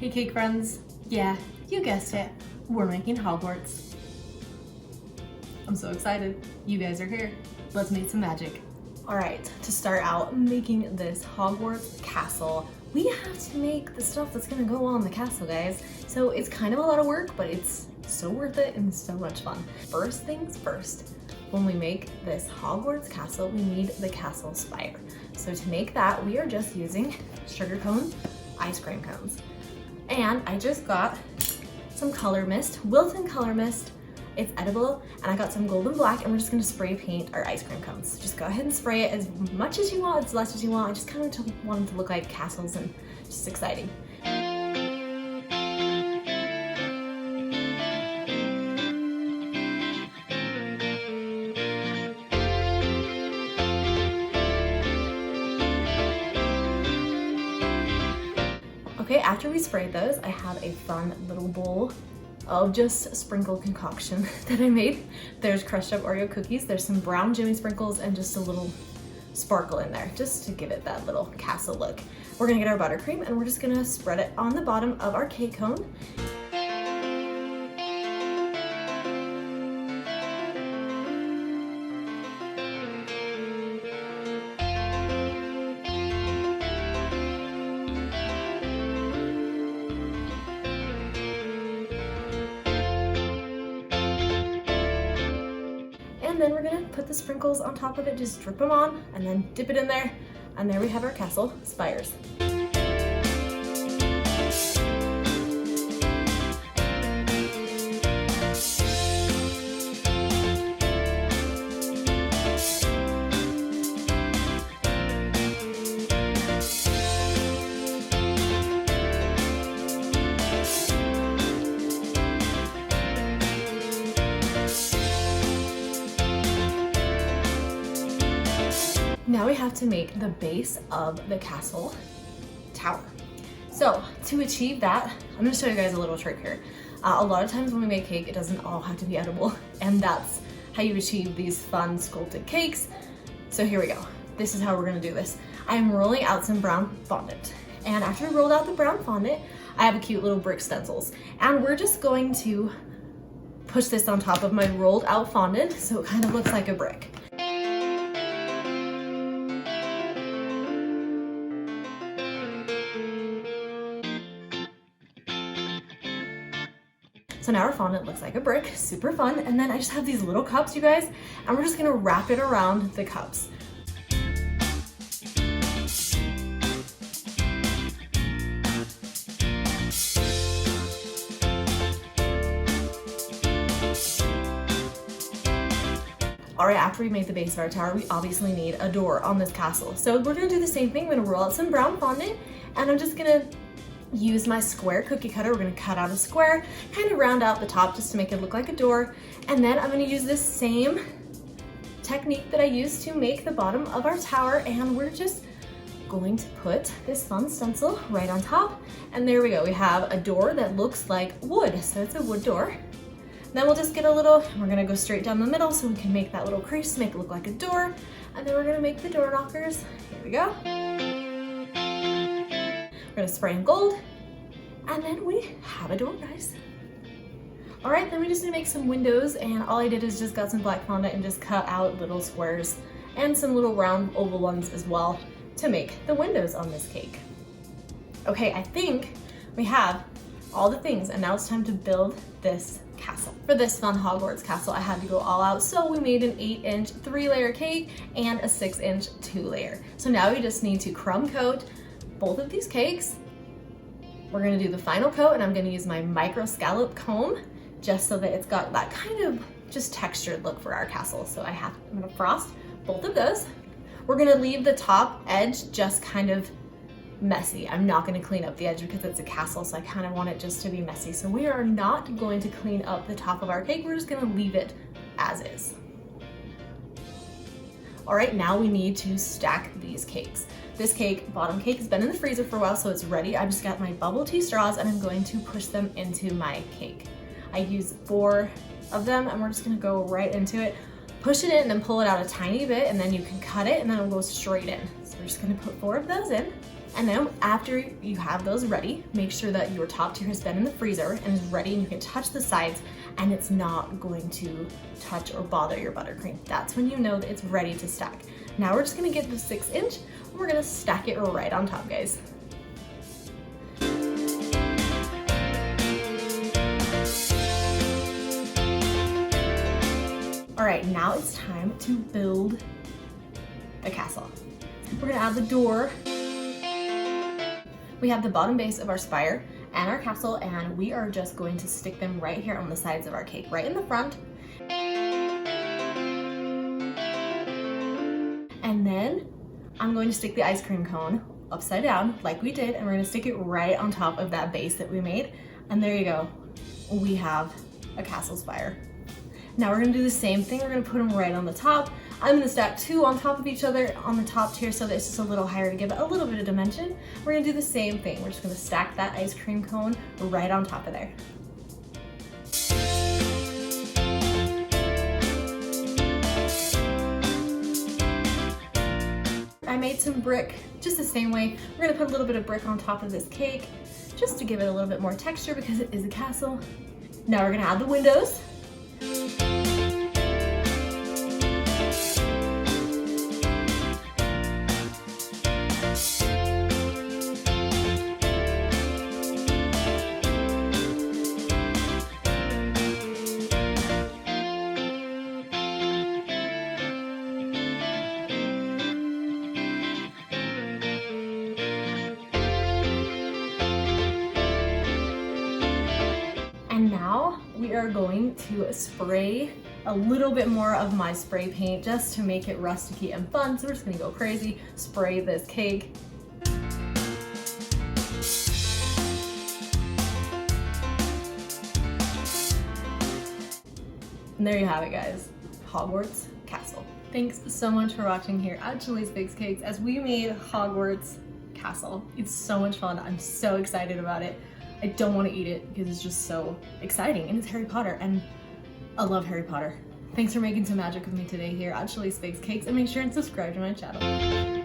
Hey cake friends, yeah, you guessed it, we're making Hogwarts. I'm so excited, you guys are here. Let's make some magic. All right, to start out making this Hogwarts castle, we have to make the stuff that's gonna go on the castle, guys. So it's kind of a lot of work, but it's so worth it and so much fun. First things first, when we make this Hogwarts castle, we need the castle spire. So to make that, we are just using sugar cone ice cream cones. And I just got some color mist, Wilton color mist. It's edible, and I got some golden black, and we're just gonna spray paint our ice cream cones. Just go ahead and spray it as much as you want, as less as you want. I just kind of want them to look like castles and just exciting. Okay, after we sprayed those, I have a fun little bowl of just sprinkle concoction that I made. There's crushed up Oreo cookies, there's some brown Jimmy sprinkles, and just a little sparkle in there, just to give it that little castle look. We're gonna get our buttercream, and we're just gonna spread it on the bottom of our cake cone. And then we're gonna put the sprinkles on top of it, just drip them on, and then dip it in there. And there we have our castle spires. Now we have to make the base of the castle tower. So to achieve that, I'm gonna show you guys a little trick here. A lot of times when we make cake, it doesn't all have to be edible, and that's how you achieve these fun sculpted cakes. So here we go. This is how we're gonna do this. I'm rolling out some brown fondant. And after we rolled out the brown fondant, I have a cute little brick stencils. And we're just going to push this on top of my rolled out fondant so it kind of looks like a brick. So now our fondant looks like a brick, super fun. And then I just have these little cups, you guys, and we're just gonna wrap it around the cups. All right, after we made the base of our tower, we obviously need a door on this castle. So we're gonna do the same thing. We're gonna roll out some brown fondant, and I'm just gonna use my square cookie cutter. We're gonna cut out a square, kind of round out the top just to make it look like a door. And then I'm gonna use this same technique that I used to make the bottom of our tower, and we're just going to put this fun stencil right on top. And there we go, we have a door that looks like wood, so it's a wood door. Then we'll just get a little, we're gonna go straight down the middle so we can make that little crease, make it look like a door. And then we're gonna make the door knockers. Here we go. We're gonna spray in gold, and then we have a door, guys. All right, then we just need to make some windows, and all I did is just got some black fondant and just cut out little squares and some little round oval ones as well to make the windows on this cake. Okay, I think we have all the things, and now it's time to build this castle. For this fun Hogwarts castle, I had to go all out, so we made an 8-inch 3-layer cake and a 6-inch 2-layer. So now we just need to crumb coat both of these cakes. We're gonna do the final coat, and I'm gonna use my micro scallop comb just so that it's got that kind of just textured look for our castle. So I'm gonna frost both of those. We're gonna leave the top edge just kind of messy. I'm not gonna clean up the edge because it's a castle, so I kind of want it just to be messy. So we are not going to clean up the top of our cake. We're just gonna leave it as is. All right, now we need to stack these cakes. This cake, bottom cake, has been in the freezer for a while, so it's ready. I just got my bubble tea straws, and I'm going to push them into my cake. I use 4 of them, and we're just gonna go right into it. Push it in and then pull it out a tiny bit, and then you can cut it, and then it'll go straight in. So we're just gonna put 4 of those in. And then after you have those ready, make sure that your top tier has been in the freezer and is ready, and you can touch the sides and it's not going to touch or bother your buttercream. That's when you know that it's ready to stack. Now we're just gonna get the 6-inch and we're gonna stack it right on top, guys. All right, now it's time to build a castle. We're gonna add the door. We have the bottom base of our spire and our castle, and we are just going to stick them right here on the sides of our cake, right in the front. And then I'm going to stick the ice cream cone upside down like we did, and we're gonna stick it right on top of that base that we made. And there you go, we have a castle spire. Now we're gonna do the same thing. We're gonna put them right on the top. I'm gonna stack 2 on top of each other on the top tier so that it's just a little higher to give it a little bit of dimension. We're gonna do the same thing. We're just gonna stack that ice cream cone right on top of there. I made some brick just the same way. We're gonna put a little bit of brick on top of this cake just to give it a little bit more texture because it is a castle. Now we're gonna add the windows. And now we are going to spray a little bit more of my spray paint just to make it rusticy and fun. So we're just gonna go crazy, spray this cake. And there you have it, guys, Hogwarts Castle. Thanks so much for watching here at Julie's Bakes Cakes as we made Hogwarts Castle. It's so much fun. I'm so excited about it. I don't want to eat it because it's just so exciting, and it's Harry Potter, and I love Harry Potter. Thanks for making some magic with me today here at Julie's Bakes Cakes, and make sure and subscribe to my channel.